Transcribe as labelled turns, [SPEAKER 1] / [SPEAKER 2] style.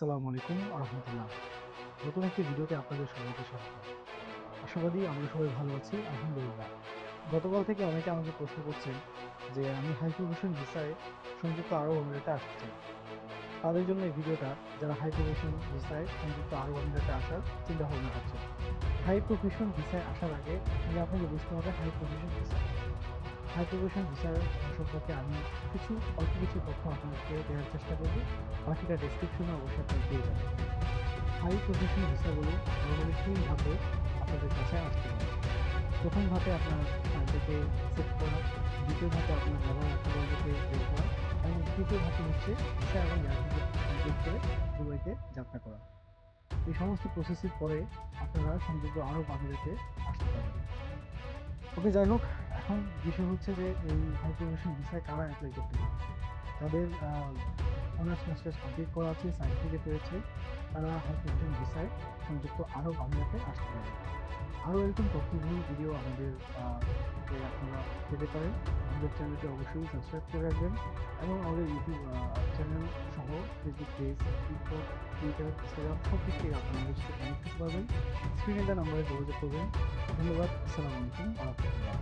[SPEAKER 1] আসসালামু আলাইকুম রহমতুল্লাহ। নতুন একটি ভিডিওতে আপনাদের সবাইকে স্বাগত। আশাবাদী আমরা সবাই ভালো আছি, আলহামদুলিল্লাহ। গতকাল থেকে অনেকে আমাকে প্রশ্ন করছেন যে আমি হাই প্রফেশন ভিসায় সংযুক্ত আরব আমিরাতে আসতে চাই। তাদের জন্য এই ভিডিওটা, যারা হাই প্রফেশন ভিসায় সংযুক্ত আরব আমিরাতে আসার চিন্তা ভাবনা করছেন। হাই প্রফেশন ভিসায় আসার আগে আপনাকে বুঝতে হবে হাই প্রফেশন ভিসার সম্পর্কে আমি অল্প কিছু তথ্য আপনাদেরকে দেওয়ার চেষ্টা করব। বাকিটা ডেসক্রিপশনে অবশ্যই আপনারা পেয়ে যাবেন। হাই প্রফেশন ভিসাগুলো নর্মালি 3 ধাপে আপনাদের কাছে আসতে হবে। প্রথম ধাপে আপনার ফাইলটাকে সেট করা, দ্বিতীয় ধাপে আপনার ব্যবহার অ্যাকাউন্টকে বের করা, এবং তৃতীয় ধাপে হচ্ছে ভিসা এবং এয়ারপোর্ট কমপ্লিট করে দুবাইতে যাত্রা করা। এই সমস্ত প্রসেসের পরে আপনারা সংযুক্ত আরব আমিরাতে আসতে পারবেন। ওকে, যাই হোক, এখন বিষয় হচ্ছে যে এই হাই প্রফেশন ভিসায় কারা অ্যাপ্লাই করতে পারে। তাদের অনার্স মাস্টার্স কমপ্লিট করা আছে, সার্টিফিকেট রয়েছে, তারা হাই প্রফেশন ভিসায় সংযুক্ত আরব আমিরাতে আসতে পারে। আরও এরকম তথ্যবহুল ভিডিও আমাদের আপনারা পেতে পারেন। আমাদের চ্যানেলটি অবশ্যই সাবস্ক্রাইব করে রাখবেন এবং আমাদের ইউটিউব চ্যানেল সহ Facebook page, TikTok, Twitter, Instagram সব দিক থেকে আপনারা আমাদের সাথে কানেক্ট করতে পারবেন। স্ক্রিনে দেওয়া নাম্বারে যোগাযোগ করবেন। ধন্যবাদ। আসসালামু আলাইকুম ওয়া রাহমাতুল্লাহ।